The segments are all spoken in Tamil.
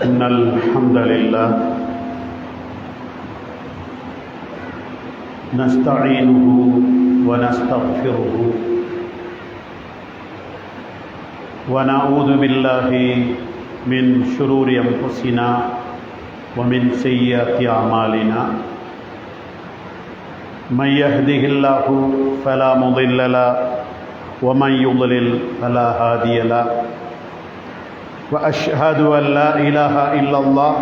إن الحمد لله نستعينه ونستغفره ونعوذ بالله من شرور أنفسنا ومن سيئات أعمالنا من يهده الله فلا مضل له ومن يضلل فلا هادي له وأشهد أن لا إله إلا الله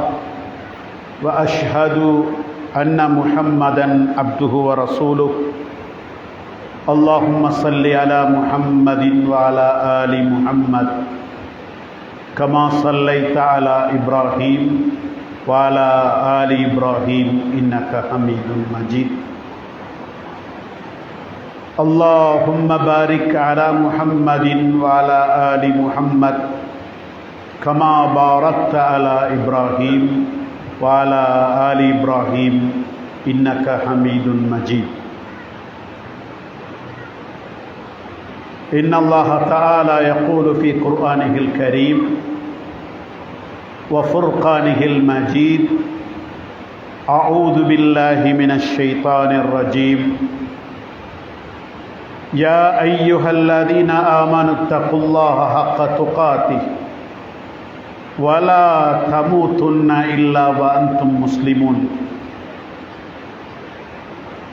وأشهد أن محمدًا عبده ورسوله اللهم صل على محمد وعلى آل محمد كما صليت على إبراهيم وعلى آل إبراهيم إنك حميد مجيد اللهم بارك على محمد وعلى آل محمد كما باركت على إبراهيم وعلى آل إبراهيم إنك حميد مجيد إن الله تعالى يقول في قرآنه الكريم وفرقانه المجيد أعوذ بالله من الشيطان الرجيم يا أيها الذين آمنوا اتقوا الله حق تقاته ولا تموتن إلا وأنتم مسلمون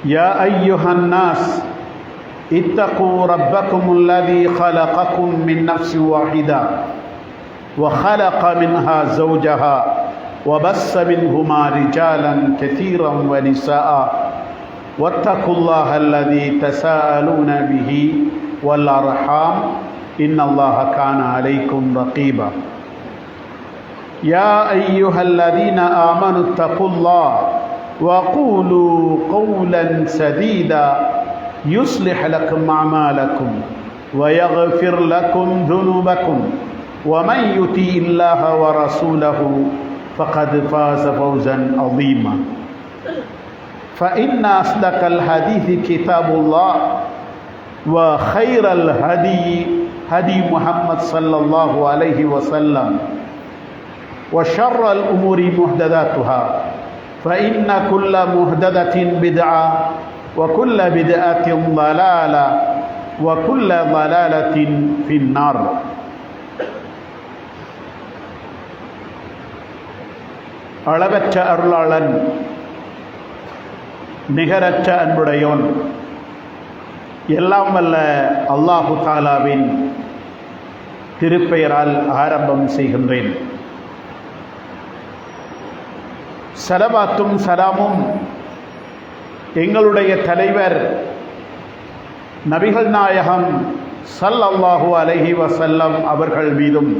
يا أيها الناس اتقوا ربكم الذي خلقكم من نفس واحدة وخلق منها زوجها وبث منهما رجالا كثيرا ونساء واتقوا الله الذي تساءلون به والأرحام إن الله كان عليكم رقيبا يا أيها الذين آمنوا اتقوا الله وقولوا قولا سديدا يصلح لكم أعمالكم ويغفر لكم ذنوبكم ومن يطع الله ورسوله فقد فاز فوزا عظيما فإن أصدق الحديث كتاب الله وخير الهدي هدي محمد صلى الله عليه وسلم وشر الأمور محدثاتها فإن كل محدثة بدعة وكل بدعة ضلالة وكل ضلالة في النار அளவற்ற அருளாளன் நிகரற்ற அன்புடையோன் எல்லாம் வல்ல அல்லாஹு தாலாவின் திருப்பெயரால் ஆரம்பம் செய்கின்றேன். ஸலவாத்தும் சலாமும் எங்களுடைய தலைவர் நபிகள் நாயகம் ஸல்லல்லாஹு அலைஹி வஸல்லம் அவர்கள் மீதும்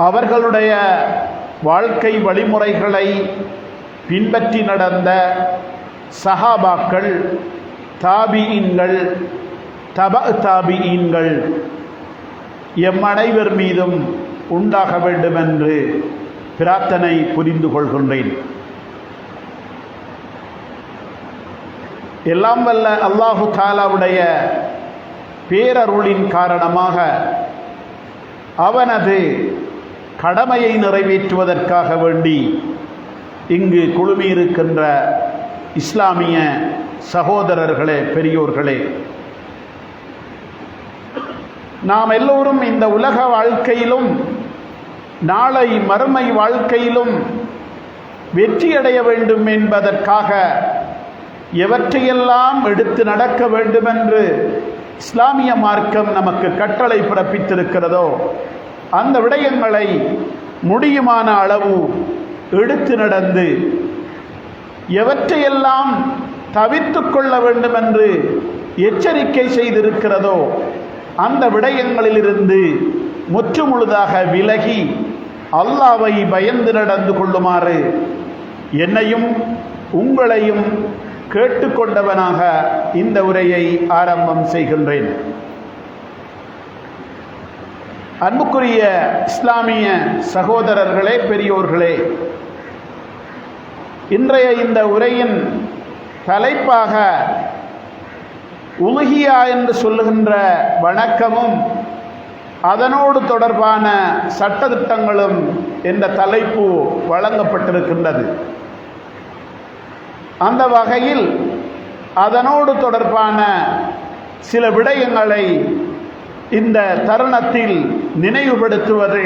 அவர்களுடைய வாழ்க்கை வழிமுறைகளை பின்பற்றி நடந்த சஹாபாக்கள், தாபிஈன்கள், தாபிஈன்கள் எம் அனைவர் மீதும் உண்டாக வேண்டும் என்று பிரார்த்தனை புரிந்து கொள்கின்றேன். எல்லாம் வல்ல அல்லாஹு தாலாவுடைய பேரருளின் காரணமாக அவனது கடமையை நிறைவேற்றுவதற்காக வேண்டி இங்கு குழுமியிருக்கின்ற இஸ்லாமிய சகோதரர்களே, பெரியோர்களே, நாம் எல்லோரும் இந்த உலக வாழ்க்கையிலும் நாளை மறுமை வாழ்க்கையிலும் வெற்றியடைய வேண்டும் என்பதற்காக எவற்றையெல்லாம் எடுத்து நடக்க வேண்டுமென்று இஸ்லாமிய மார்க்கம் நமக்கு கட்டளை பிறப்பித்திருக்கிறதோ அந்த விடயங்களை முடியுமான அளவு எடுத்து நடந்து எவற்றையெல்லாம் தவிர்த்து கொள்ள வேண்டும் என்று எச்சரிக்கை செய்திருக்கிறதோ அந்த விடயங்களிலிருந்து முற்றுமுழுதாக விலகி அல்லாஹ்வை பயந்து நடந்து கொள்ளுமாறு என்னையும் உங்களையும் கேட்டுக்கொண்டவனாக இந்த உரையை ஆரம்பம் செய்கின்றேன். அன்புக்குரிய இஸ்லாமிய சகோதரர்களே, பெரியோர்களே, இன்றைய இந்த உரையின் தலைப்பாக உலுஹியா என்று சொல்லுகின்ற வணக்கமும் அதனோடு தொடர்பான சட்டதிட்டங்களும் என்ற தலைப்பு வழங்கப்பட்டிருக்கின்றது. அந்த வகையில் அதனோடு தொடர்பான சில விடயங்களை இந்த தருணத்தில் நினைவுபடுத்துவது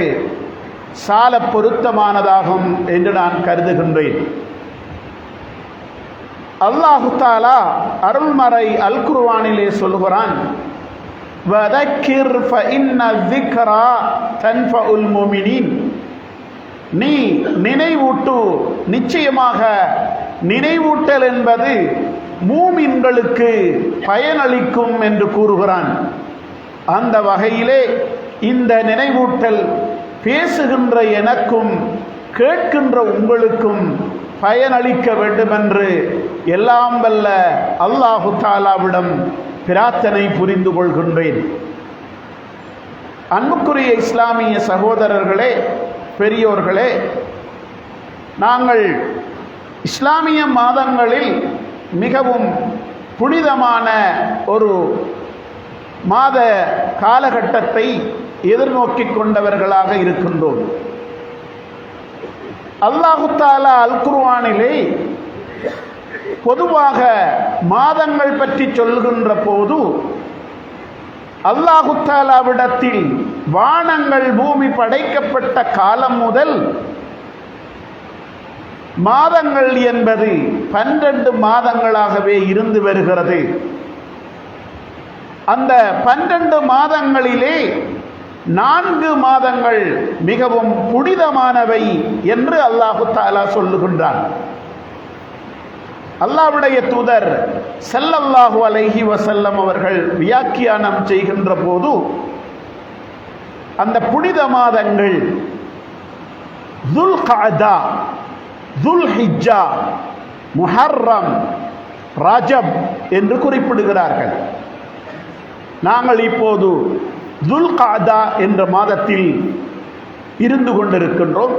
சால பொருத்தமானதாகும் என்று நான் கருதுகின்றேன். அல்லாஹு தஆலா அருள்மறை அல் குர்ஆனிலே சொல்கிறான், வதக்கிர் ஃபஇன்ன ذிக்ரா தன்ஃபஉல் முஃமினீன். நீ நினைவூட்டு, நிச்சயமாக நினைவூட்டல் என்பது மூமின்களுக்கு பயனளிக்கும் என்று கூறுகிறான். அந்த வகையிலே இந்த நினைவூட்டல் பேசுகின்ற எனக்கும் கேட்கின்ற உங்களுக்கும் பயனளிக்க வேண்டுமென்று எல்லாம் வல்ல அல்லாஹு தஆலாவிடம் பிரார்த்தனை புரிந்து கொள்கின்றேன். அன்புக்குரிய இஸ்லாமிய சகோதரர்களே, பெரியோர்களே, நாங்கள் இஸ்லாமிய மாதங்களில் மிகவும் புனிதமான ஒரு மாத காலகட்டத்தை எதிர்நோக்கி கொண்டவர்களாக இருக்கின்றோம். அல்லாஹு தஆலா அல் குர்ஆனிலே பொதுவாக மாதங்கள் பற்றி சொல்கின்ற போது அல்லாஹு தஆலாவிடத்தில் வானங்கள் பூமி படைக்கப்பட்ட காலம் முதல் மாதங்கள் என்பது 12 மாதங்களாகவே இருந்து வருகிறது. அந்த 12 மாதங்களிலே 4 மாதங்கள் மிகவும் புனிதமானவை என்று அல்லாஹு தஆலா சொல்லுகின்றான். அல்லாஹ்வுடைய தூதர் ஸல்லல்லாஹு அலைஹி வஸல்லம் அவர்கள் வியாக்கியானம் செய்கின்ற போது அந்த புனித மாதங்கள் துல்கஅதா, துல்ஹிஜ்ஜா, முஹர்ரம், ரஜப் என்று குறிப்பிடுகிறார்கள். நாங்கள் இப்போது துல்கஅதா என்ற மாதத்தில் இருந்து கொண்டிருக்கின்றோம்.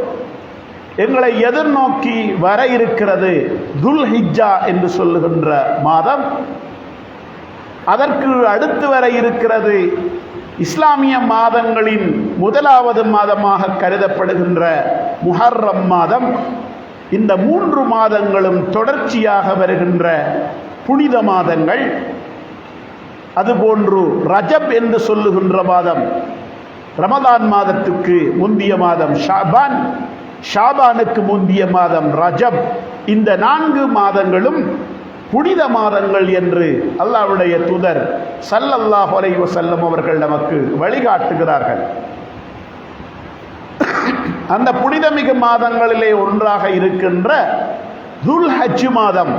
எங்களை எதிர்நோக்கி வர இருக்கிறது துல்ஹிஜ்ஜா என்று சொல்லுகின்ற மாதம். அதற்கு அடுத்து வர இருக்கிறது இஸ்லாமிய மாதங்களின் முதலாவது மாதமாக கருதப்படுகின்ற முஹர்ரம் மாதம். இந்த 3 மாதங்களும் தொடர்ச்சியாக வருகின்ற புனித மாதங்கள். அதுபோன்று ரஜப் என்று சொல்லுகின்ற மாதம், ரமதான் மாதத்துக்கு முந்திய மாதம் ஷாபான், ஷாபானுக்கு முந்திய மாதம் ரஜப். இந்த 4 மாதங்களும் புனித மாதங்கள் என்று அல்லாஹ்வுடைய தூதர் ஸல்லல்லாஹு அலைஹி வஸல்லம் அவர்கள் நமக்கு வழிகாட்டுகிறார்கள். அந்த புனிதமிகு மாதங்களிலே ஒன்றாக இருக்கின்ற துல்ஹஜ் மாதம்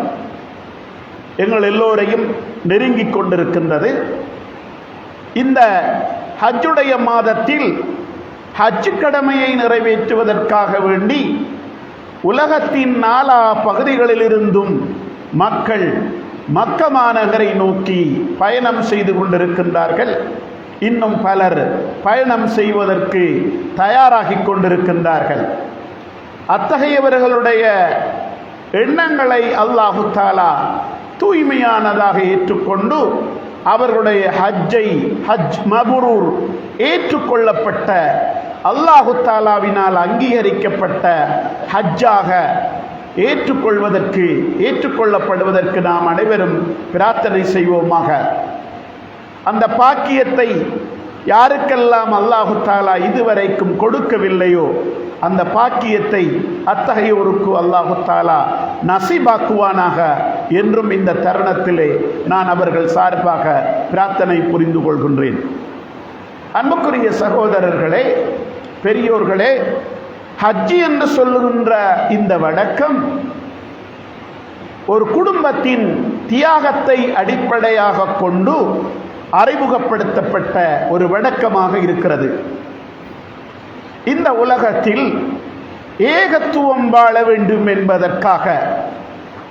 எங்கள் எல்லோரையும் நெருங்கிக் கொண்டிருக்கின்றது. இந்த ஹஜ்ஜுடைய மாதத்தில் ஹஜ் கடமையை நிறைவேற்றுவதற்காக வேண்டி உலகத்தின் 4 பகுதிகளிலிருந்தும் மக்கள் மக்க மாநகரை நோக்கி பயணம் செய்து கொண்டிருக்கின்றார்கள். இன்னும் பலர் பயணம் செய்வதற்கு தயாராகி கொண்டிருக்கின்றார்கள். அத்தகையவர்களுடைய எண்ணங்களை அல்லாஹு தஆலா தூய்மையானதாக ஏற்றுக்கொண்டு அவர்களுடைய ஹஜ் மப்ரூர், ஏற்றுக்கொள்ளப்பட்ட அல்லாஹு தஆலாவினால் அங்கீகரிக்கப்பட்ட ஹஜ்ஜாக ஏற்றுக்கொள்ளப்படுவதற்கு நாம் அனைவரும் பிரார்த்தனை செய்வோமாக. அந்த பாக்கியத்தை யாருக்கெல்லாம் அல்லாஹு தஆலா இதுவரைக்கும் கொடுக்கவில்லையோ அந்த பாக்கியத்தை அத்தகையோருக்கு அல்லாஹு தஆலா நசீபாக்குவானாக என்றும் இந்த தருணத்திலே நான் அவர்கள் சார்பாக பிரார்த்தனை புரிந்து கொள்கின்றேன். அன்புக்குரிய சகோதரர்களே, பெரியோர்களே, ஹஜ் என்று சொல்லுகின்ற இந்த வழக்கம் ஒரு குடும்பத்தின் தியாகத்தை அடிப்படையாக கொண்டு அறிமுகப்படுத்தப்பட்ட ஒரு வழக்கமாக இருக்கிறது. இந்த உலகத்தில் ஏகத்துவம் வாழ வேண்டும் என்பதற்காக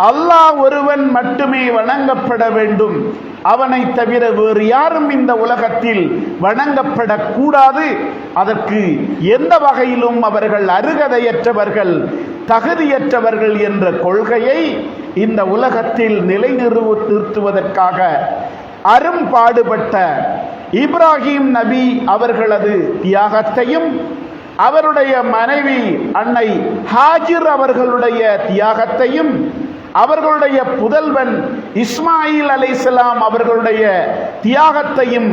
அல்லாஹ் ஒருவன் மட்டுமே வணங்கப்பட வேண்டும், அவனை தவிர வேறு யாரும் இந்த உலகத்தில் வணங்கப்படக்கூடாது, அதற்கு எந்த வகையிலும் அவர்கள் அருகதையற்றவர்கள், தகுதியற்றவர்கள் என்ற கொள்கையை இந்த உலகத்தில் நிலைநிறுத்துவதற்காக அரும்பாடுபட்ட இப்ராஹிம் நபி அவர்களது தியாகத்தையும் அவருடைய மனைவி அன்னை ஹாஜிர் அவர்களுடைய தியாகத்தையும் அவர்களுடைய புதல்வன் இஸ்மாயில் அலைஹிஸ்ஸலாம் அவர்களுடைய தியாகத்தையும்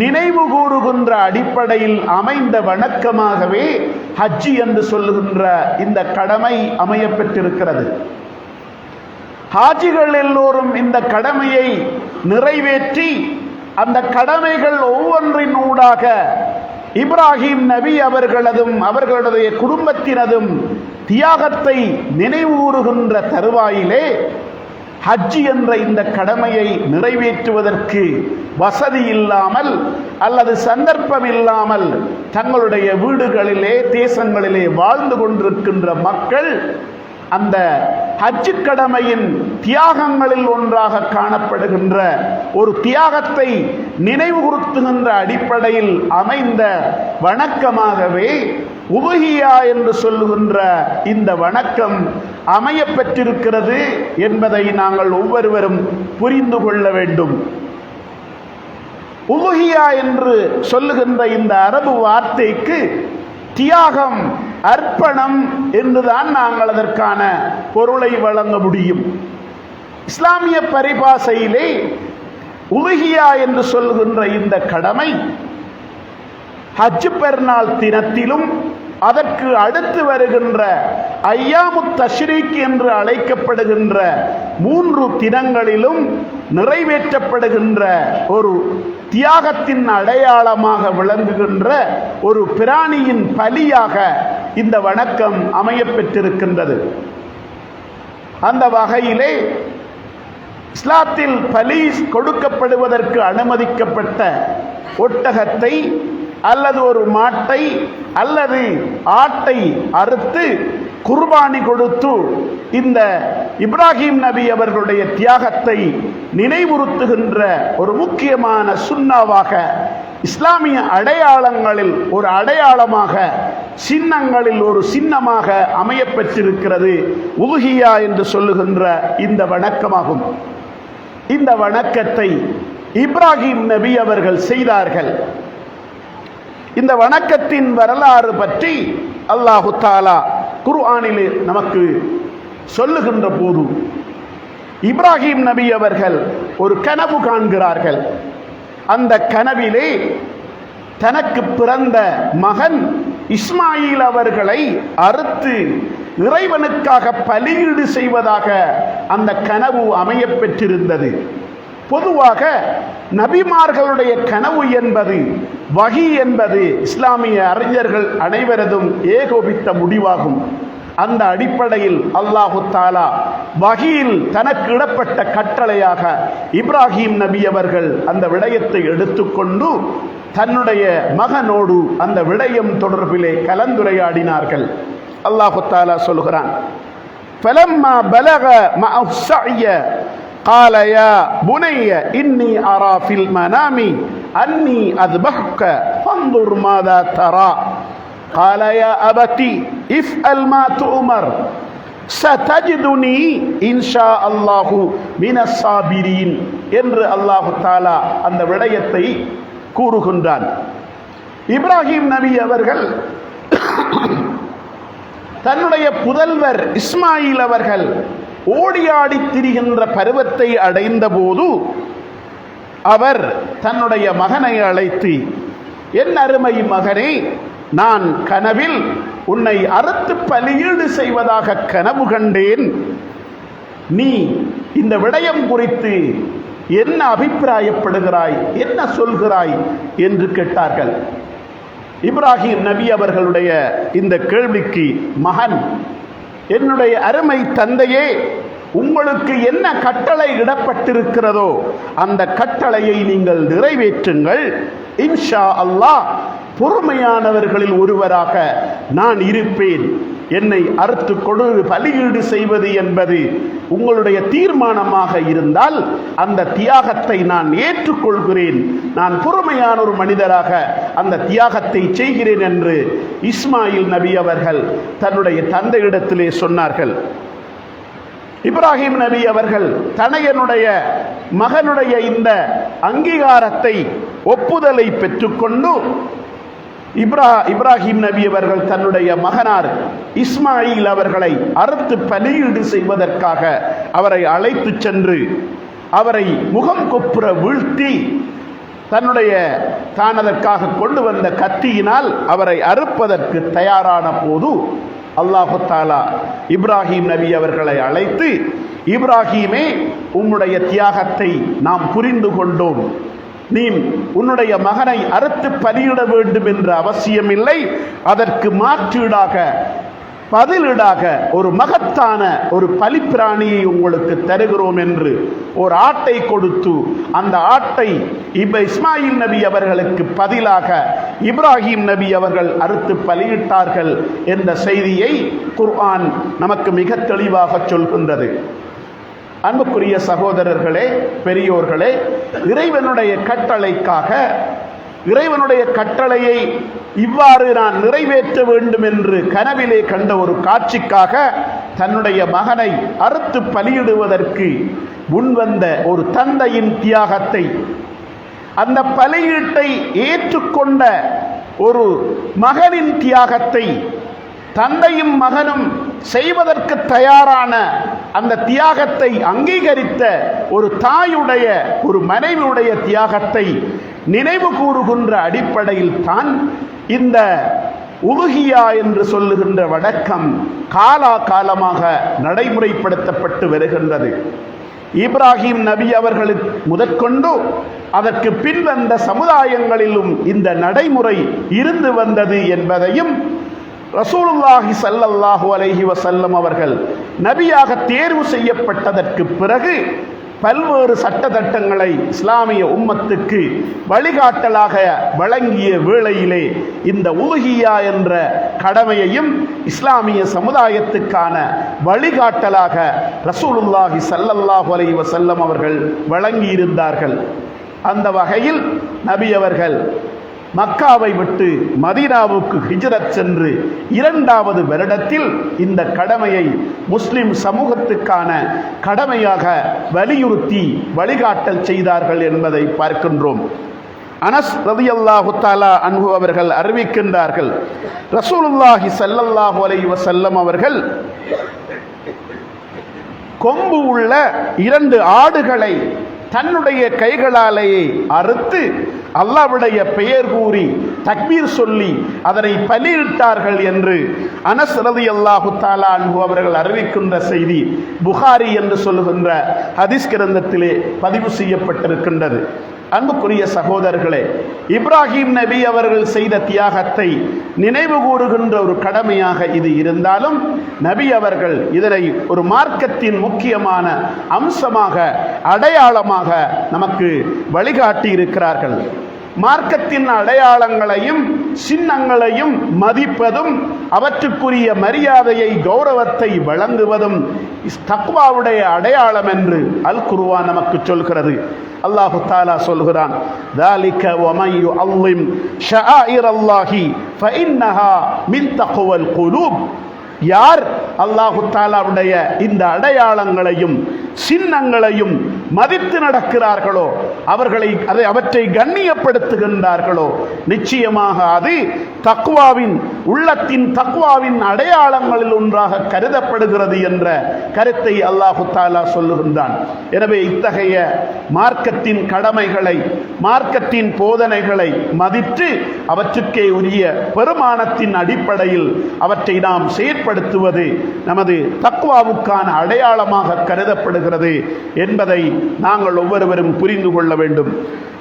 நினைவு கூறுகின்ற அடிப்படையில் அமைந்த வணக்கமாகவே ஹஜ் என்று சொல்லுகின்ற இந்த கடமை அமையப்பெற்றிருக்கிறது. ஹாஜிகள் எல்லோரும் இந்த கடமையை நிறைவேற்றி அந்த கடமைகள் ஒவ்வொன்றின் ஊடாக இப்ராஹிம் நபி அவர்களதும் அவர்களுடைய குடும்பத்தினதும் தியாகத்தை நினைவூறுகின்ற தருவாயிலே ஹஜ் என்ற இந்த கடமையை நிறைவேற்றுவதற்கு வசதி இல்லாமல் அல்லது சந்தர்ப்பம் இல்லாமல் தங்களுடைய வீடுகளிலே தேசங்களிலே வாழ்ந்து கொண்டிருக்கின்ற மக்கள் அந்த ஹஜ் கடமையின் தியாகங்களில் ஒன்றாக காணப்படுகின்ற ஒரு தியாகத்தை நினைவுறுத்துகின்ற அடிப்படையில் அமைந்த வணக்கமாகவே உபஹியா என்று சொல்லுகின்ற இந்த வணக்கம் அமையப்பெற்றிருக்கிறது என்பதை நாங்கள் ஒவ்வொருவரும் புரிந்து கொள்ள வேண்டும். உபஹியா என்று சொல்லுகின்ற இந்த அரபு வார்த்தைக்கு தியாகம், அர்ப்பணம் என்றுதான் நாங்கள் அதற்கான பொருளை வழங்க முடியும். இஸ்லாமிய பரிபாசையிலே உலுஹியா என்று சொல்கின்ற இந்த கடமை ஹஜ் பெருநாள் தினத்திலும் அதற்கு அடுத்து வருகின்ற ஐயாமு தஷ்ரீக் என்று அழைக்கப்படுகின்ற 3 தினங்களிலும் நிறைவேற்றப்படுகின்ற ஒரு தியாகத்தின் அடையாளமாக விளங்குகின்ற ஒரு பிராணியின் பலியாக இந்த வணக்கம் அமையப்பெற்றிருக்கின்றது. அந்த வகையிலே இஸ்லாத்தில் பலி கொடுக்கப்படுவதற்கு அனுமதிக்கப்பட்ட ஒட்டகத்தை அல்லது ஒரு மாட்டை அல்லது ஆட்டை அறுத்து குர்பானி கொடுத்து இந்த இப்ராஹிம் நபி அவர்களுடைய தியாகத்தை நினைவுறுத்துகின்ற ஒரு முக்கியமான சுன்னாவாக, இஸ்லாமிய அடையாளங்களில் ஒரு அடையாளமாக, சின்னங்களில் ஒரு சின்னமாக அமையப்பெற்றிருக்கிறது உலுஹியா என்று சொல்லுகின்ற இந்த வணக்கமாகும். இந்த வணக்கத்தை இப்ராஹிம் நபி அவர்கள் செய்தார்கள். இந்த வணக்கத்தின் வரலாறு பற்றி அல்லாஹு தஆலா குர்ஆனிலே நமக்கு சொல்லுகின்ற போது இப்ராஹிம் நபி அவர்கள் ஒரு கனவு காண்கிறார்கள். அந்த கனவிலே தனக்கு பிறந்த மகன் இஸ்மாயில் அவர்களை அறுத்து இறைவனுக்காக பலியீடு செய்வதாக அந்த கனவு அமையப்பெற்றிருந்தது. பொதுவாக நபிமார்களுடைய கனவு என்பது, வஹி என்பது இஸ்லாமிய அறிஞர்கள் அனைவரதும் ஏகோபித்த முடிவாகும். அந்த அடிப்படையில் அல்லாஹு தஆலா வஹியில் தனக்கு இடப்பட்ட கட்டளையாக இப்ராஹிம் நபி அவர்கள் அந்த விடயத்தை எடுத்துக்கொண்டு தன்னுடைய மகனோடு அந்த விடயம் தொடர்பிலே கலந்துரையாடினார்கள். அல்லாஹு தஆலா சொல்கிறான், ஃபலம்மா பலக மஅஹு ஸஅய قال يا بني إني أرى في المنام أني أذبحك فانظر ماذا ترى قال يا أبتي افعل ما تؤمر ستجدني إن شاء الله من الصابرين என்று அல்லாஹு தஆலா அந்த விடயத்தை கூறுகின்றான். இப்ராஹிம் நபி அவர்கள் தன்னுடைய புதல்வர் இஸ்மாயில் அவர்கள் ஓடியாடி திரிகின்ற பருவத்தை அடைந்த போது அவர் தன்னுடைய மகனை அழைத்து, என் அருமை மகனே, நான் கனவில் உன்னை அறுத்து பலியீடு செய்வதாக கனவு கண்டேன். நீ இந்த விடயம் குறித்து என்ன அபிப்பிராயப்படுகிறாய், என்ன சொல்கிறாய் என்று கேட்டார்கள். இப்ராஹிம் நபி அவர்களுடைய இந்த கேள்விக்கு மகன், என்னுடைய அருமை தந்தையே, உங்களுக்கு என்ன கட்டளை இடப்பட்டிருக்கிறதோ அந்த கட்டளையை நீங்கள் நிறைவேற்றுங்கள். இன்ஷா அல்லாஹ் பொறுமையானவர்களில் ஒருவராக நான் இருப்பேன். என்னை அறுத்து கொடு பலியீடு செய்வது என்பது உங்களுடைய தீர்மானமாக இருந்தால் அந்த தியாகத்தை நான் ஏற்றுக்கொள்கிறேன். நான் பொறுமையான ஒரு மனிதராக அந்த தியாகத்தை செய்கிறேன் என்று இஸ்மாயில் நபி அவர்கள் தன்னுடைய தந்தையிடத்திலே சொன்னார்கள். இப்ராஹிம் நபி அவர்கள் தனையனுடைய மகனுடைய இந்த அங்கீகாரத்தை ஒப்புதலை பெற்றுக்கொண்டு இப்ராஹிம் நபி அவர்கள் தன்னுடைய மகனார் இஸ்மாயில் அவர்களை அறுத்து பலியீடு செய்வதற்காக அவரை அழைத்து சென்று அவரை முகம் கொப்புற வீழ்த்தி தான் அதற்காக கொண்டு வந்த கத்தியினால் அவரை அறுப்பதற்கு தயாரான போது அல்லாஹு தஆலா இப்ராஹிம் நபி அவர்களை அழைத்து, இப்ராஹிமே, உம்முடைய தியாகத்தை நாம் புரிந்து கொண்டோம். நீ உன்னுடைய மகனை அறுத்து பலியிட வேண்டும் என்ற அவசியமில்லை. அதற்கு மாற்றீடாக, பதிலீடாக ஒரு மகத்தான ஒரு பலிப்பிராணியை உங்களுக்கு தருகிறோம் என்று ஒரு ஆட்டை கொடுத்து, அந்த ஆட்டை இஸ்மாயில் நபி அவர்களுக்கு பதிலாக இப்ராஹிம் நபி அவர்கள் அறுத்து பலியிட்டார்கள் என்ற செய்தியை குர்ஆன் நமக்கு மிக தெளிவாக சொல்கின்றது. அன்புக்குரிய சகோதரர்களே, பெரியோர்களே, இறைவனுடைய கட்டளைக்காக, இறைவனுடைய கட்டளையை இவ்வாறு நான் நிறைவேற்ற வேண்டும் என்று கனவிலே கண்ட ஒரு காட்சிக்காக தன்னுடைய மகனை அறுத்து பலியிடுவதற்கு முன்வந்த ஒரு தந்தையின் தியாகத்தை, அந்த பலியீட்டை ஏற்றுக்கொண்ட ஒரு மகனின் தியாகத்தை, தந்தையும் மகனும் செய்வதற்கு தயாரான அந்த தியாகத்தை அங்கீகரித்த ஒரு தாயுடைய, ஒரு மனைவியுடைய தியாகத்தை நினைவு கூறுகின்ற அடிப்படையில் தான் இந்த உலுஹியா என்று சொல்லுகின்ற வழக்கம் காலாகாலமாக நடைமுறைப்படுத்தப்பட்டு வருகின்றது. இப்ராஹிம் நபி அவர்களுக்கு முதற்கொண்டு அதற்கு பின்வந்த சமுதாயங்களிலும் இந்த நடைமுறை இருந்து வந்தது என்பதையும் ரசூலுல்லாஹி ஸல்லல்லாஹு அலைஹி வஸல்லம் அவர்கள் நபியாக தேர்வு செய்யப்பட்டதற்கு பிறகு பல்வேறு சட்டத்திட்டங்களை இஸ்லாமிய உம்மத்துக்கு வழிகாட்டலாக வழங்கிய வேளையிலே இந்த உலுஹியா என்ற கடமையையும் இஸ்லாமிய சமுதாயத்துக்கான வழிகாட்டலாக ரசூலுல்லாஹி ஸல்லல்லாஹு அலைஹி வஸல்லம் அவர்கள் வழங்கியிருந்தார்கள். அந்த வகையில் நபி அவர்கள் மக்காவை விட்டு மதீனாவுக்கு ஹிஜ்ரத் சென்று 2வது வருடத்தில் இந்த கடமையை முஸ்லிம் சமூகத்துக்கான கடமையாக வலியுறுத்தி வழிகாட்டல் செய்தார்கள் என்பதை பார்க்கின்றோம். அனஸ் ரலியல்லாஹு தஆலா அன்ஹு அவர்கள் அறிவிக்கின்றார்கள், ரசூலுல்லாஹி ஸல்லல்லாஹு அலைஹி வஸல்லம் அவர்கள் கொம்பு உள்ள 2 ஆடுகளை தன்னுடைய கைகளாலேயே அறுத்து அல்லாஹ்வுடைய பெயர் கூறி தக்பீர் சொல்லி அதனை பலியிட்டார்கள் என்று அனஸ் ரலியல்லாஹு தஆலா அன்ஹு அவர்கள் அறிவிக்கின்ற செய்தி புகாரி என்று சொல்லுகின்ற ஹதீஸ் கிரந்தத்திலே பதிவு செய்யப்பட்டிருக்கின்றது. அன்புக்குரிய சகோதரர்களே, இப்ராஹிம் நபி அவர்கள் செய்த தியாகத்தை நினைவு கூறுகின்ற ஒரு கடமையாக இது இருந்தாலும், நபி அவர்கள் இதனை ஒரு மார்க்கத்தின் முக்கியமான அம்சமாக, அடையாளமாக நமக்கு வழிகாட்டி இருக்கிறார்கள். மார்க்கத்தின் அடையாளங்களையும் சின்னங்களையும் மதிப்பதும் அவற்றுக்குரிய மரியாதையை, கௌரவத்தை வழங்குவதும் தக்வாவுடைய அடையாளம் என்று அல் குர்ஆன் நமக்கு சொல்கிறது. அல்லாஹு தஆலா சொல்கிறான், ذَلِكَ وَمَن يُعَظِّمْ شَعَائِرَ اللَّهِ فَإِنَّهَا مِن تَقْوَى الْقُلُوبِ. யார் அல்லாஹு தஆலாவுடைய இந்த அடையாளங்களையும் சின்னங்களையும் மதித்து நடக்கிறார்களோ, அவற்றை கண்ணியப்படுத்துகின்றார்களோ, நிச்சயமாக அது தக்வாவின், உள்ளத்தின் தக்வாவின் அடையாளங்களில் ஒன்றாக கருதப்படுகிறது என்ற கருத்தை அல்லாஹு தஆலா சொல்லுகின்றான். எனவே இத்தகைய மார்க்கத்தின் கடமைகளை, மார்க்கத்தின் போதனைகளை மதித்து அவற்றுக்கே உரிய பெருமானத்தின் அடிப்படையில் அவற்றை நாம் செயற்படுத்துவது நமது தக்வாவுக்கான அடையாளமாக கருதப்படுகிறது என்பதை நாங்கள் ஒவ்வொருவரும் புரிந்து கொள்ள வேண்டும்.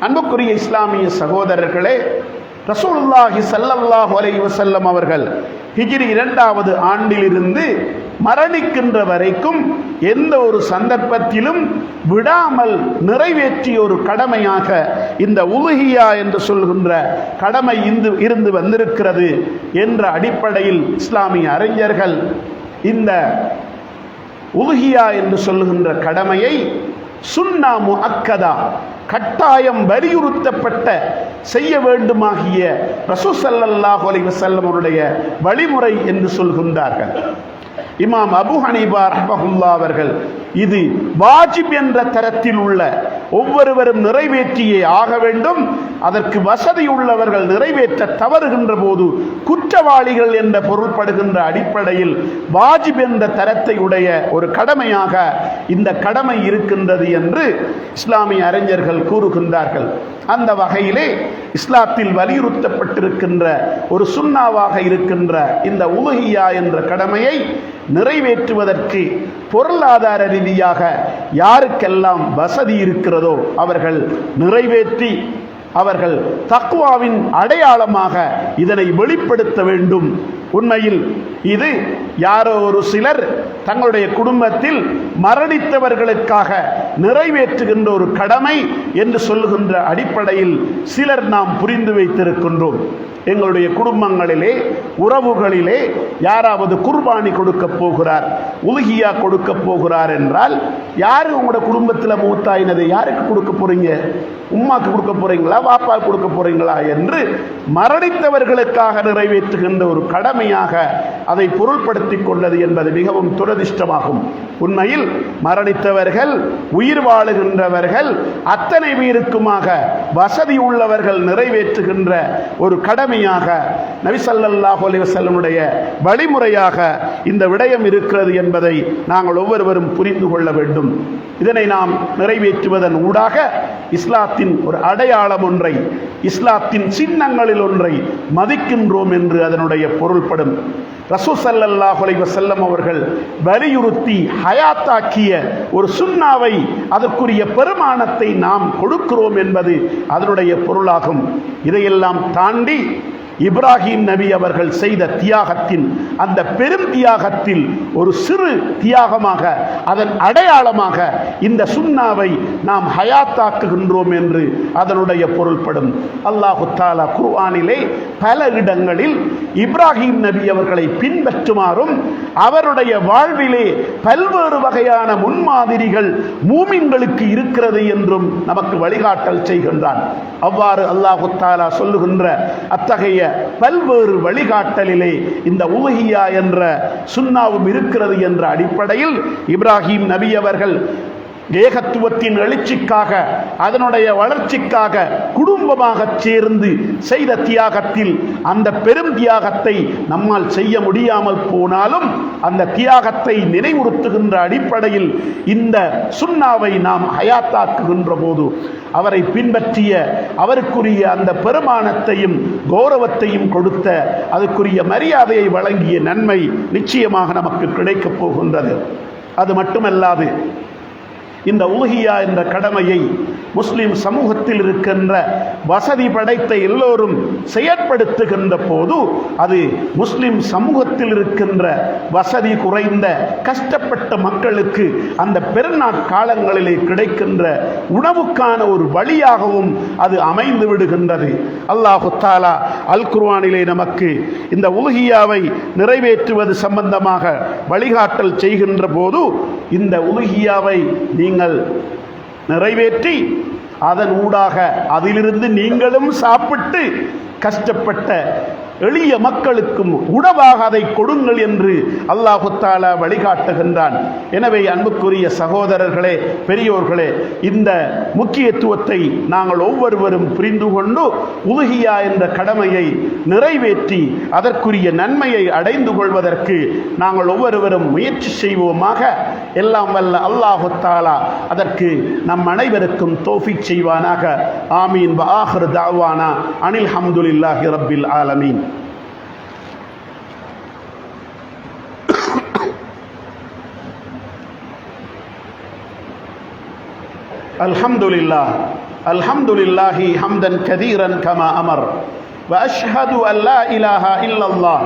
அன்புக்குரிய இஸ்லாமிய சகோதரர்களே, ரசூலுல்லாஹி ஸல்லல்லாஹு அலைஹி வஸல்லம் அவர்கள் ஹிஜ்ரி 2வது ஆண்டிலிருந்து மரணிக்கின்ற வரைக்கும் எந்த ஒரு சந்தர்ப்பத்திலும் விடாமல் நிறைவேற்றிய ஒரு கடமையாக இந்த உலுஹியா என்று சொல்கின்ற கடமை இருந்து வந்திருக்கிறது என்ற அடிப்படையில் இஸ்லாமிய அறிஞர்கள் இந்த உலுஹியா என்று சொல்லுகின்ற கடமையை சுன்னா முஅக்கதா, கட்டாயம் வலியுறுத்தப்பட்ட செய்ய வேண்டுமாகிய ரசூல் ஸல்லல்லாஹு அலைஹி வஸல்லம் அவருடைய வழிமுறை என்று சொல்கின்றார்கள். இமாம் அபு ஹனீஃபா ரஹ்மஹுல்லாஹ் அவர்கள் இது வாஜிப் என்ற தரத்தில் உள்ள ஒவ்வொருவரும் நிறைவேற்றியே ஆக வேண்டும், அதற்கு வசதி உள்ளவர்கள் நிறைவேற்ற தவறுகின்ற போது குற்றவாளிகள் என்ற பொருள்படுகின்ற அடிப்படையில் வாஜிப் என்ற தரத்தை உடைய ஒரு கடமையாக இந்த கடமை இருக்கின்றது என்று இஸ்லாமிய அறிஞர்கள் கூறுகின்றார்கள். அந்த வகையிலே இஸ்லாத்தில் வலியுறுத்தப்பட்டிருக்கின்ற ஒரு சுன்னாவாக இருக்கின்ற இந்த உலுஹியா என்ற கடமையை நிறைவேற்றுவதற்கு பொருளாதார ரீதியாக யாருக்கெல்லாம் வசதி இருக்கிறதோ அவர்கள் நிறைவேற்றி அவர்கள் தக்வாவின் அடையாளமாக இதனை வெளிப்படுத்த வேண்டும். உண்மையில் இது யாரோ ஒரு சிலர் தங்களுடைய குடும்பத்தில் மரணித்தவர்களுக்காக நிறைவேற்றுகின்ற ஒரு கடமை என்று சொல்லுகின்ற அடிப்படையில் சிலர் நாம் புரிந்து வைத்திருக்கின்றோம். எங்களுடைய குடும்பங்களிலே உறவுகளிலே யாராவது குர்பானி கொடுக்க போகிறார், உலுஹியா கொடுக்க போகிறார் என்றால் யாரு உங்களோட குடும்பத்தில் மூத்தாயினது யாருக்கு கொடுக்க போறீங்க? உம்மாக்கு கொடுக்க போறீங்களா, வாப்பாக்கு கொடுக்க போறீங்களா என்று மரணித்தவர்களுக்காக நிறைவேற்றுகின்ற ஒரு கடமையாக அதை பொருள்படுத்திக் கொண்டது என்பது மிகவும் துரதிர்ஷ்டமாகும். உண்மையில் மரணித்தவர்கள், உயிர் வாழுகின்றவர்கள் அத்தனை பேருக்குமாக வசதி உள்ளவர்கள் நிறைவேற்றுகின்ற ஒரு கடமையாக நபி ஸல்லல்லாஹு அலைஹி வஸல்லமுடைய வழிமுறையாக இந்த விடயம் இருக்கிறது என்பதை நாங்கள் ஒவ்வொருவரும் புரிந்து கொள்ள வேண்டும். இதனை நாம் நிறைவேற்றுவதன் ஊடாக இஸ்லாத்தின் ஒரு அடையாளம் ஒன்றை, இஸ்லாத்தின் சின்னங்களில் ஒன்றை மதிக்கின்றோம் என்று அதனுடைய பொருள்படும். ரசூல் ஸல்லல்லாஹு அலைஹி வஸல்லம் அவர்கள் வலியுறுத்தி ஹயாத்தாக்கிய ஒரு சுன்னாவை, அதற்குரிய பெருமானத்தை நாம் கொடுக்கிறோம் என்பது அதனுடைய பொருளாகும். இதையெல்லாம் தாண்டி இப்ராஹிம் நபி அவர்கள் செய்த தியாகத்தின் அந்த பெரும் தியாகத்தில் ஒரு சிறு தியாகமாக, அதன் அடையாளமாக இந்த சுன்னாவை நாம் ஹயாத்தாக்குகின்றோம் என்று அதனுடைய பொருள்படும். அல்லாஹு தஆலா குர்ஆனிலே பல இடங்களில் இப்ராஹிம் நபி அவர்களை பின்பற்றுமாறும் அவருடைய வாழ்விலே பல்வேறு வகையான முன்மாதிரிகள் மூமின்களுக்கு இருக்கிறது என்றும் நமக்கு வழிகாட்டல் செய்கின்றான். அவ்வாறு அல்லாஹு தஆலா சொல்லுகின்ற அத்தகைய பல்வேறு வழிகாட்டலிலே இந்த உலுஹியா என்ற சுன்னாவும் இருக்கிறது என்ற அடிப்படையில் இப்ராஹிம் நபி அவர்கள் ஏகத்துவத்தின் எழுச்சிக்காக, அதனுடைய வளர்ச்சிக்காக குடும்பமாக சேர்ந்து செய்த தியாகத்தில் அந்த பெரும் தியாகத்தை நம்மால் செய்ய முடியாமல் போனாலும் அந்த தியாகத்தை நினைவுறுத்துகின்ற அடிப்படையில் இந்த சுன்னாவை நாம் ஹயாத்தாக்குகின்ற போது அவரை பின்பற்றிய அவருக்குரிய அந்த பெருமானத்தையும் கௌரவத்தையும் கொடுத்த அதற்குரிய மரியாதையை வழங்கிய நன்மை நிச்சயமாக நமக்கு கிடைக்கப் போகின்றது. அது மட்டுமல்லாது இந்த உலுஹியா என்ற கடமையை முஸ்லிம் சமூகத்தில் இருக்கின்ற வசதி படைத்த எல்லோரும் செயற்படுத்துகின்ற போது அது முஸ்லிம் சமூகத்தில் இருக்கின்ற வசதி குறைந்த கஷ்டப்பட்ட மக்களுக்கு அந்த பெருநாட்காலங்களிலே கிடைக்கின்ற உணவுக்கான ஒரு வழியாகவும் அது அமைந்து விடுகின்றது. அல்லாஹு தஆலா அல் குர்ஆனிலே நமக்கு இந்த உலுஹியாவை நிறைவேற்றுவது சம்பந்தமாக வழிகாட்டல் செய்கின்ற போது இந்த உலுஹியாவை நீங்கள் நிறைவேற்றி அதன் ஊடாக அதிலிருந்து நீங்களும் சாப்பிட்டு கஷ்டப்பட்ட எளிய மக்களுக்கும் உணவாக அதை கொடுங்கள் என்று அல்லாஹு தஆலா வழிகாட்டுகின்றான். எனவே அன்புக்குரிய சகோதரர்களே, பெரியோர்களே, இந்த முக்கியத்துவத்தை நாங்கள் ஒவ்வொருவரும் புரிந்து கொண்டு உலுஹியா என்ற கடமையை நிறைவேற்றி அதற்குரிய நன்மையை அடைந்து கொள்வதற்கு நாங்கள் ஒவ்வொருவரும் முயற்சி செய்வோமாக. எல்லாம் வல்ல அல்லாஹு தஆலா அதற்கு நம் அனைவருக்கும் தௌஃபீக் செய்வானாக. ஆமீன். வ ஆகிரு தஅவானா அனில் ஹம்துலில்லாஹி ரப்பில் ஆலமீன். அல்ஹம்துலில்லாஹி ஹம்தன் கதீரன் கமா அமர். وأشهد أن لا إله إلا الله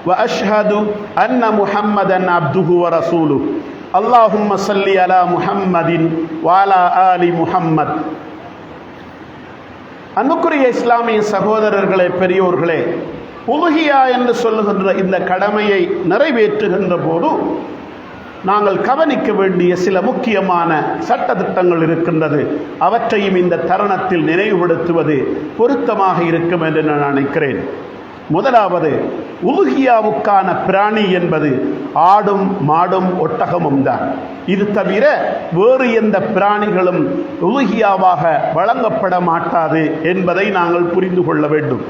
وأشهد أن محمدا عبده ورسوله اللهم صل على محمد وعلى آل محمد. அன்புக்குரிய இஸ்லாமிய சகோதரர்களே, பெரியோர்களே, உலுஹியா என்று சொல்லுகின்ற இந்த கடமையை நிறைவேற்றுகின்ற போது நாங்கள் கவனிக்க வேண்டிய சில முக்கியமான சட்டதிட்டங்கள் இருக்கின்றது. அவற்றையும் இந்த தருணத்தில் நினைவுபடுத்துவது பொருத்தமாக இருக்கும் என்று நான் நினைக்கிறேன். முதலாவது, உலுஹியாவுக்கான பிராணி என்பது ஆடும் மாடும் ஒட்டகமும் தான். இது தவிர வேறு எந்த பிராணிகளும் உலுஹியாவாக வழங்கப்பட மாட்டாது என்பதை நாங்கள் புரிந்து கொள்ள வேண்டும்.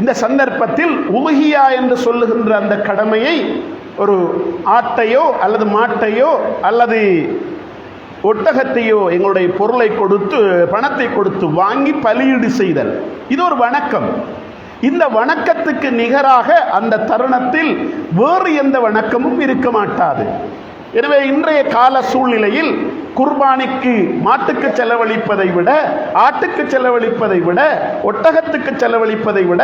இந்த சந்தர்ப்பத்தில் உலுஹியா என்று சொல்லுகின்ற அந்த கடமையை ஒரு ஆட்டையோ அல்லது மாட்டையோ அல்லது ஒட்டகத்தையோ எங்களுடைய பொருளை கொடுத்து பணத்தை கொடுத்து வாங்கி பலியீடு செய்தல், இது ஒரு வணக்கம். இந்த வணக்கத்துக்கு நிகராக அந்த தருணத்தில் வேறு எந்த வணக்கமும் இருக்க மாட்டாது. எனவே இன்றைய கால சூழ்நிலையில் குர்பானிக்கு மாட்டுக்கு செலவழிப்பதை விட, ஆட்டுக்கு செலவழிப்பதை விட, ஒட்டகத்துக்கு செலவழிப்பதை விட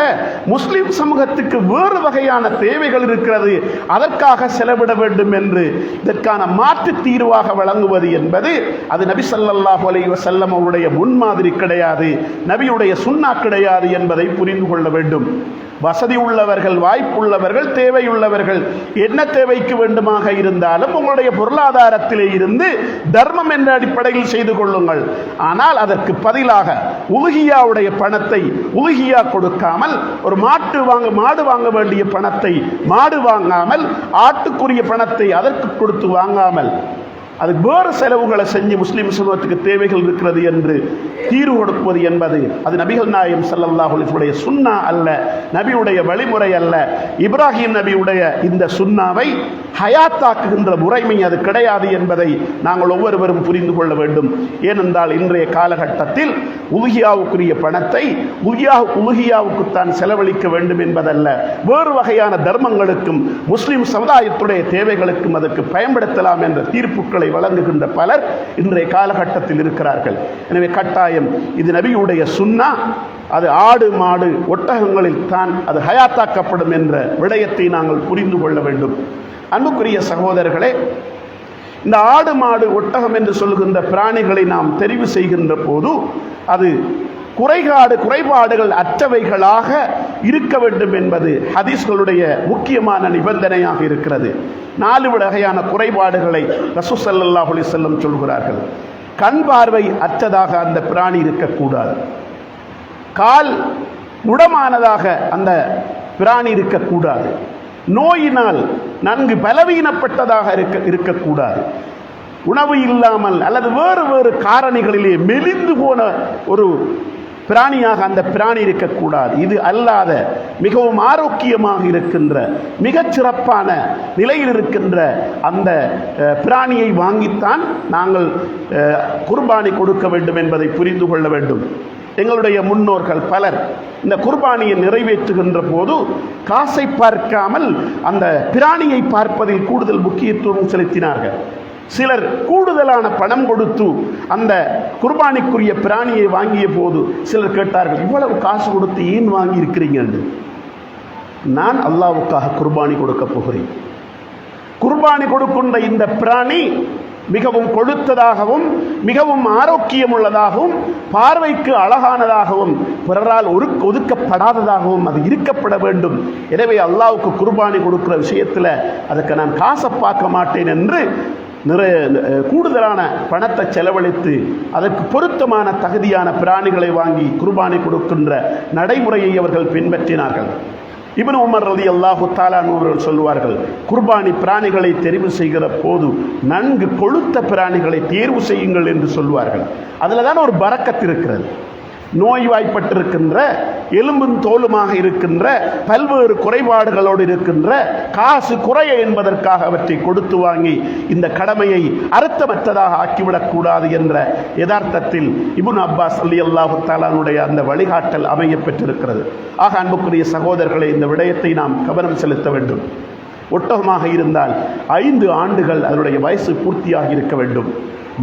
முஸ்லிம் சமூகத்துக்கு வேறு வகையான தேவைகள் இருக்கிறது, அதற்காக செலவிட வேண்டும் என்று இதற்கான மாற்று தீர்வாக வழங்குவது என்பது அது நபி ஸல்லல்லாஹு அலைஹி வஸல்லம் அவருடைய முன்மாதிரி கிடையாது, நபியுடைய சுன்னா கிடையாது என்பதை புரிந்து கொள்ள வேண்டும். வசதி உள்ளவர்கள், வாய்ப்புள்ளவர்கள், தேவையுள்ளவர்கள் என்ன தேவைக்கு வேண்டுமாக இருந்தாலும் உங்களுடைய பொருளாதாரத்திலே இருந்து தர்மம் என்ற அடிப்படையில் செய்து கொள்ளுங்கள். ஆனால் அதற்கு பதிலாக உலுஹியாவுடைய பணத்தை உலுஹியா கொடுக்காமல், ஒரு மாடு வாங்க வேண்டிய பணத்தை மாடு வாங்காமல், ஆட்டுக்குரிய பணத்தை அதற்கு கொடுத்து வாங்காமல் அது வேறு செலவுகளை செஞ்சு முஸ்லிம் சமூகத்துக்கு தேவைகள் இருக்கிறது என்று தீர்வு கொடுப்பது என்பது அது நபிகள் நாயகம் ஸல்லல்லாஹு அலைஹி வஸல்லம் சுன்னா அல்ல, நபியுடைய வழிமுறை அல்ல. இப்ராஹிம் நபியுடைய இந்த சுன்னாவை ஹயாத்தாக்குகின்ற முறைமை அது கிடையாது என்பதை நாங்கள் ஒவ்வொருவரும் புரிந்து கொள்ள வேண்டும். ஏனென்றால் இன்றைய காலகட்டத்தில் உலுஹியாவுக்குரிய பணத்தை உலுஹியாவுக்குத்தான் செலவழிக்க வேண்டும் என்பதல்ல, வேறு வகையான தர்மங்களுக்கும் முஸ்லிம் சமுதாயத்துடைய தேவைகளுக்கும் அதற்கு பயன்படுத்தலாம் என்ற தீர்ப்புகளை வழங்குகின்ற பலர் இன்றைய காலகட்டத்தில் இருக்கிறார்கள். எனவே கட்டாயம் இது நபியுடைய சுன்னா, அது ஆடு மாடு ஒட்டகங்களில் தான் அது ஹயாத்தாக்கப்படும் என்ற விடயத்தை நாங்கள் புரிந்து கொள்ள வேண்டும். அன்புக்குரிய சகோதரர்களே, இந்த ஆடு மாடு ஒட்டகம் என்று சொல்கின்ற பிராணிகளை நாம் தெரிவு செய்கின்ற போது அது குறைபாடுகள் அற்றவைகளாக இருக்க வேண்டும் என்பது ஹதீஸ்களுடைய முக்கியமான நிபந்தனையாக இருக்கிறது. 4 வகையான குறைபாடுகளை ரசூல் ஸல்லல்லாஹு அலைஹி வஸல்லம் சொல்கிறார்கள். கண் பார்வை அற்றதாக அந்த பிராணி இருக்கக்கூடாது, கால் முடமானதாக அந்த பிராணி இருக்கக்கூடாது, நோயினால் நன்கு பலவீனப்பட்டதாக இருக்கக்கூடாது, உணவு இல்லாமல் அல்லது வேறு காரணிகளிலே மெலிந்து போன ஒரு பிராணியாக அந்த பிராணி இருக்கக்கூடாது. இது அல்லாத மிகவும் ஆரோக்கியமாக இருக்கின்ற மிகச் சிறப்பான நிலையில் இருக்கின்ற அந்த பிராணியை வாங்கித்தான் நாங்கள் குர்பானி கொடுக்க வேண்டும் என்பதை புரிந்து கொள்ள வேண்டும். எங்களுடைய முன்னோர்கள் பலர் இந்த குர்பானியை நிறைவேற்றுகின்ற போது காசை பார்க்காமல் அந்த பிராணியை பார்ப்பதில் கூடுதல் முக்கியத்துவம் செலுத்தினார்கள். சிலர் கூடுதலான பணம் கொடுத்து அந்த குர்பானிக்குரிய பிராணியை வாங்கிய போது சிலர் கேட்டார்கள், இவ்வளவு காசு கொடுத்து ஏன் வாங்கி இருக்கிறீங்க என்று. நான் அல்லாஹ்வுக்காக குர்பானி கொடுக்க போகிறேன். குர்பானி கொடுக்கின்ற இந்த பிராணி மிகவும் கொழுத்ததாகவும் மிகவும் ஆரோக்கியம் உள்ளதாகவும் பார்வைக்கு அழகானதாகவும் பிறரால் ஒதுக்கப்படாததாகவும் அது இருக்கப்பட வேண்டும். எனவே அல்லாஹ்வுக்கு குர்பானி கொடுக்கிற விஷயத்தில் அதுக்கு நான் காசை பார்க்க மாட்டேன் என்று கூடுதலான பணத்தை செலவழித்து அதற்கு பொருத்தமான தகுதியான பிராணிகளை வாங்கி குர்பானி கொடுக்கின்ற நடைமுறையை அவர்கள் பின்பற்றினார்கள். இப்னு உமர் ரலியல்லாஹு தஆலா அவர்கள் சொல்வார்கள், குர்பானி பிராணிகளை தெரிவு செய்கிற போது நன்கு கொழுத்த பிராணிகளை தேர்வு செய்யுங்கள் என்று சொல்வார்கள். அதில் தான் ஒரு பரக்கத் இருக்கிறது. நோய்வாய்ப்பட்டிருக்கின்ற எலும்பும் தோலுமாக இருக்கின்ற பல்வேறு குறைபாடுகளோடு இருக்கின்ற காசு குறைய என்பதற்காக அவற்றை கொடுத்து வாங்கி இந்த கடமையை அர்த்தமற்றதாக ஆக்கிவிடக்கூடாது என்ற யதார்த்தத்தில் இப்னு அப்பாஸ் ரலியல்லாஹு தஆலாவுடைய அந்த வழிகாட்டல் அமைய பெற்றிருக்கிறது. ஆக அன்புக்குரிய சகோதரர்களை, இந்த விடயத்தை நாம் கவனம் செலுத்த வேண்டும். ஒட்டகமாக இருந்தால் 5 ஆண்டுகள் அதனுடைய வயசு பூர்த்தியாக இருக்க வேண்டும்.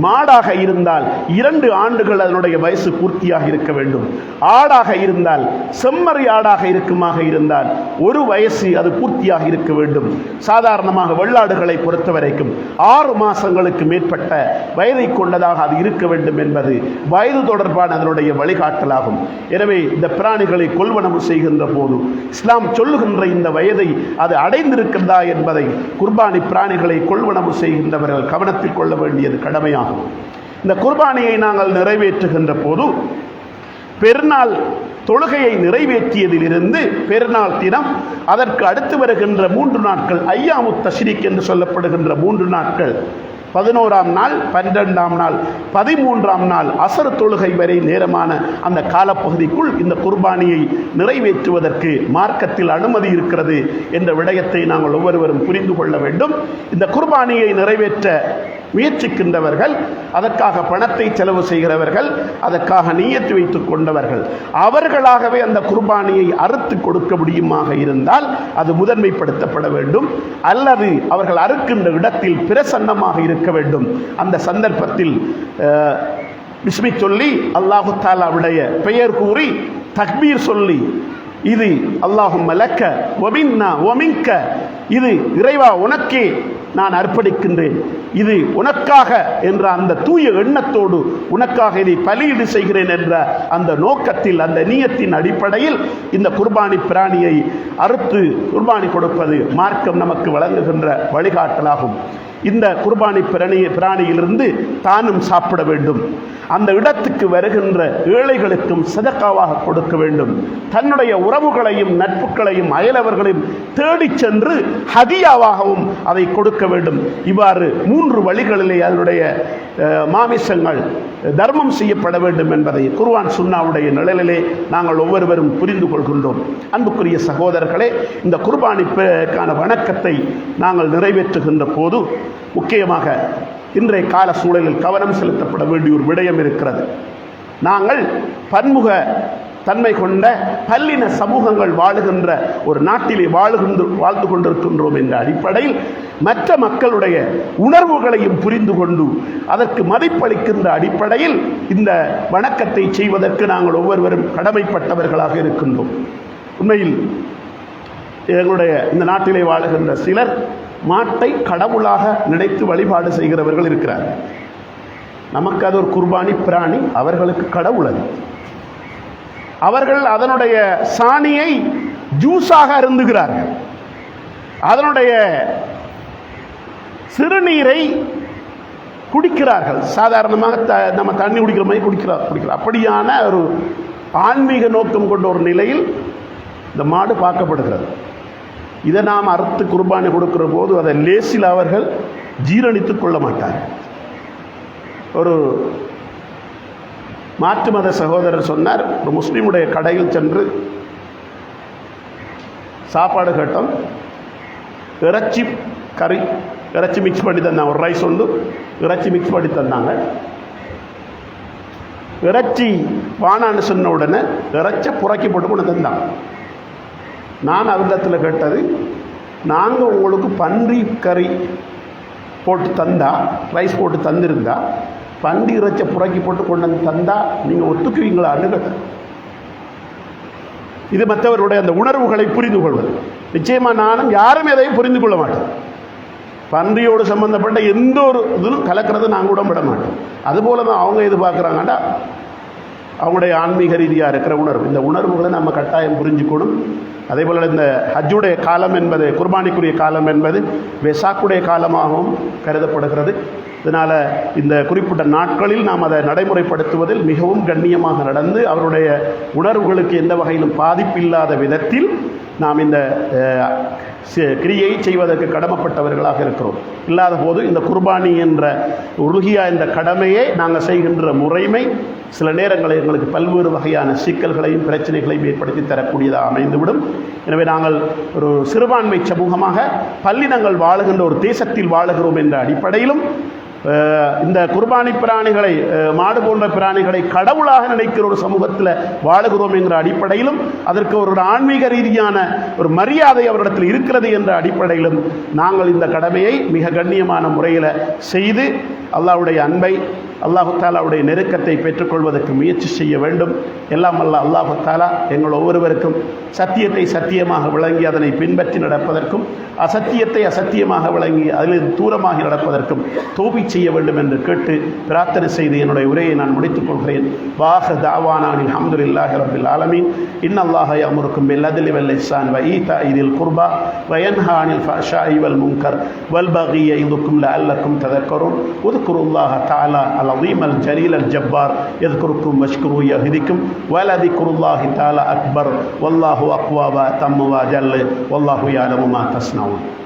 மாடாக இருந்தால் 2 ஆண்டுகள் அதனுடைய வயசு பூர்த்தியாக இருக்க வேண்டும். ஆடாக இருந்தால் செம்மறி ஆடாக இருக்குமாக இருந்தால் 1 வயசு அது பூர்த்தியாக இருக்க வேண்டும். சாதாரணமாக வெள்ளாடுகளை பொறுத்த வரைக்கும் 6 மாதங்களுக்கு மேற்பட்ட வயதை கொண்டதாக அது இருக்க வேண்டும் என்பது வயது தொடர்பான அதனுடைய வழிகாட்டலாகும். எனவே இந்த பிராணிகளை கொள்வனவு செய்கின்ற போது இஸ்லாம் சொல்லுகின்ற இந்த வயதை அது அடைந்திருக்கின்றதா என்பதை குர்பானி பிராணிகளை கொள்வனவு செய்கின்றவர்கள் கவனத்தில் கொள்ள வேண்டியது கடமையாகும். இந்த குர்பானியை நாங்கள் நிறைவேற்றுகின்ற போது பெருநாள் தொழுகையை நிறைவேற்றியதிலிருந்து பெருநாள் தினம் அதற்கு அடுத்து வருகின்ற 3 நாட்கள் ஐயாமுத் தஷ்ரீக் என்று சொல்லப்படுகின்ற 3 நாட்கள் 11ஆம் நாள், 12ஆம் நாள், 13ஆம் நாள் அசர் தொழுகை வரை நேரமான அந்த காலப்பகுதிக்குள் இந்த குர்பானியை நிறைவேற்றுவதற்கு மார்க்கத்தில் அனுமதி இருக்கிறது என்ற விடயத்தை நாங்கள் ஒவ்வொருவரும் புரிந்து கொள்ள வேண்டும். இந்த குர்பானியை நிறைவேற்ற முயற்சிக்கின்றவர்கள், அதற்காக பணத்தை செலவு செய்கிறவர்கள், அதற்காக நியத்து வைத்துக் கொண்டவர்கள், அவர்களாகவே அந்த குர்பானியை அறுத்து கொடுக்க முடியுமாக இருந்தால் அது முதன்மைப்படுத்தப்பட வேண்டும். அல்லது அவர்கள் அறுக்கின்ற இடத்தில் பிரசன்னமாக இருக்க வேண்டும். அந்த சந்தர்ப்பத்தில் பிஸ்மி சொல்லி அல்லாஹு தஆலாவுடைய பெயர் கூறி தக்பீர் சொல்லி, இது அல்லாஹும்ம லக்க வ மின்னா வ மின்க, இது இறைவா உனக்கே நான் அர்ப்பணிக்கின்றேன், இது உனக்காக என்ற அந்த தூய எண்ணத்தோடு உனக்காக இதை பலியீடு செய்கிறேன் என்ற அந்த நோக்கத்தில், அந்த நியத்தின் அடிப்படையில் இந்த குர்பானி பிராணியை அறுத்து குர்பானி கொடுப்பது மார்க்கம் நமக்கு வழங்குகின்ற வழிகாட்டலாகும். இந்த குர்பானி பிராணியிலிருந்து தானும் சாப்பிட வேண்டும். அந்த இடத்துக்கு வருகின்ற ஏழைகளுக்கும் சதக்காவாக கொடுக்க வேண்டும். தன்னுடைய உறவுகளையும் நட்புகளையும் அயலவர்களையும் தேடி சென்று ஹதியாவாகவும் அதை கொடுக்க வேண்டும். இவ்வாறு 3 வழிகளிலே அதனுடைய மாமிசங்கள் தர்மம் செய்யப்பட வேண்டும் என்பதை குர்ஆன் சுன்னாவுடைய நிழலிலே நாங்கள் ஒவ்வொருவரும் புரிந்து கொள்கின்றோம். அன்புக்குரிய சகோதரர்களே, இந்த குர்பானிக்கான வணக்கத்தை நாங்கள் நிறைவேற்றுகின்ற போது முக்கியமாக இன்றைய கால சூழலில் கவனம் செலுத்தப்பட வேண்டிய ஒரு விடயம் இருக்கிறது. நாங்கள் பன்முக தன்மை கொண்ட பல்லின சமூகங்கள் வாழுகின்ற ஒரு நாட்டிலே வாழ்ந்து கொண்டிருக்கின்றோம் என்ற அடிப்படையில் மற்ற மக்களுடைய உணர்வுகளையும் புரிந்து கொண்டு அதற்கு மதிப்பளிக்கின்ற அடிப்படையில் இந்த வணக்கத்தை செய்வதற்கு நாங்கள் ஒவ்வொருவரும் கடமைப்பட்டவர்களாக இருக்கின்றோம். உண்மையில் எங்களுடைய இந்த நாட்டிலே வாழுகின்ற சிலர் மாட்டை கடவுளாக நினைத்து வழிபாடு செய்கிறவர்கள் இருக்கிறார்கள். நமக்கு அது ஒரு குர்பானி பிராணி, அவர்களுக்கு கடவுள் அது. அவர்கள் அதனுடைய சாணியை ஜூஸாக அருந்துகிறார்கள், அதனுடைய சிறுநீரை குடிக்கிறார்கள். சாதாரணமாக நம்ம தண்ணி குடிக்கிற மாதிரி குடிக்கிறார். அப்படியான ஒரு ஆன்மீக நோக்கம் கொண்ட ஒரு நிலையில் இந்த மாடு பார்க்கப்படுகிறது. இதை நாம் அறுத்து குர்பானி கொடுக்கிற போது அதை லேசில் அவர்கள் ஜீரணித்துக் கொள்ள மாட்டார்கள். ஒரு மாற்று மத சகோதரர் சொன்னார், ஒரு முஸ்லீமுடைய கடையில் சென்று சாப்பாடு கேட்டோம், இறைச்சி கறி இறைச்சி மிக்ஸ் பண்ணி தந்தாங்க. ஒரு ரைஸ் ஒன்று இறைச்சி மிக்ஸ் பண்ணி தந்தாங்க. இறைச்சி வானான்னு சொன்ன உடனே இறைச்சை புறக்கி போட்டு கொண்டு தந்தாங்க. நான் அவரிடத்தில் கேட்டது, நாங்கள் உங்களுக்கு பன்றி கறி போட்டு தந்தா, ரைஸ் போட்டு தந்திருந்தா, பன்றி இறைச்சை புறக்கி போட்டு கொண்டு வந்து தந்தா நீங்கள் ஒத்துக்குவீங்களான்னு கேட்டேன். இது மற்றவருடைய அந்த உணர்வுகளை புரிந்து கொள்வது. நிச்சயமாக நானும் யாரும் எதையும் புரிந்து கொள்ள மாட்டேன். பன்றியோடு சம்பந்தப்பட்ட எந்த ஒரு இதுவும் கலக்கிறது நாங்கள் கூட விட மாட்டோம். அதுபோல தான் அவங்க எதிர்பார்க்குறாங்கடா அவங்களுடைய ஆன்மீக ரீதியாக இருக்கிற உணர்வு. இந்த உணர்வுகளை நம்ம கட்டாயம் புரிஞ்சுக்கணும். அதே போல் இந்த ஹஜ்ஜுடைய காலம் என்பது, குர்பானிக்குரிய காலம் என்பது வெசாக்குடைய காலமாகவும் கருதப்படுகிறது. இதனால் இந்த குறிப்பிட்ட நாட்களில் நாம் அதை நடைமுறைப்படுத்துவதில் மிகவும் கண்ணியமாக நடந்து அவருடைய உணர்வுகளுக்கு எந்த வகையிலும் பாதிப்பில்லாத விதத்தில் நாம் இந்த கிரியை செய்வதற்கு கடமைப்பட்டவர்களாக இருக்கிறோம். இல்லாத போது இந்த குர்பானி என்ற உருகியா என்ற கடமையை நாங்கள் செய்கின்ற முறைமை சில நேரங்களில் எங்களுக்கு பல்வேறு வகையான சிக்கல்களையும் பிரச்சனைகளையும் ஏற்படுத்தி தரக்கூடியதாக அமைந்துவிடும். எனவே நாங்கள் ஒரு சிறுபான்மை சமூகமாக பல்லினங்கள் வாழுகின்ற ஒரு தேசத்தில் வாழுகிறோம் என்ற அடிப்படையிலும் இந்த குர்பானி பிராணிகளை, மாடு போன்ற பிராணிகளை கடவுளாக நினைக்கிற ஒரு சமூகத்தில் வாழுகிறோம் என்கிற அடிப்படையிலும் அதற்கு ஒரு ஆன்மீக ரீதியான ஒரு மரியாதை அவரிடத்தில் இருக்கிறது என்ற அடிப்படையிலும் நாங்கள் இந்த கடமையை மிக கண்ணியமான முறையில் செய்து அல்லாஹ்வுடைய அன்பை, அல்லாஹு தாலாவுடைய நெருக்கத்தை பெற்றுக்கொள்வதற்கு முயற்சி செய்ய வேண்டும். எல்லாம் அல்ல அல்லாஹு தாலா எங்கள் ஒவ்வொருவருக்கும் சத்தியத்தை சத்தியமாக விளங்கி அதனை பின்பற்றி நடப்பதற்கும், அசத்தியத்தை அசத்தியமாக விளங்கி அதில் தூரமாகி நடப்பதற்கும் தௌபீக் செய்ய வேண்டும் என்று கேட்டு பிரார்த்தனை செய்து என்னுடைய உரையை நான் முடித்துக் கொள்கிறேன். வாஹ தாவானானில் அல்ஹம்துலில்லாஹி ரப்பில் ஆலமீன். இன்னல்லாஹ யஅமுருக்கும் பில் அத்லி வல் இஹ்சான் வ ஈதாஇல் குர்பா வ யன்ஹா அனில் ஃபஹ்ஷாஇ வல் முன்கர் வல் பகி யஇதுக்கும் லஅல்லக்கும் தذكرون. உذ்குருல்லாஹ தஆலா அல்-அஸீம் அல்-ஜலீல் அல்-ஜப்பார் யذ்குருக்கும் வஷ்குரு யஹ்திக்கும். வலதிக்ருல்லாஹி தஆலா அக்பர் வல்லாஹு அக்வா வ தம்மு வ ஜல்ல வல்லாஹு யஅலமு மா தஸ்னவுன்.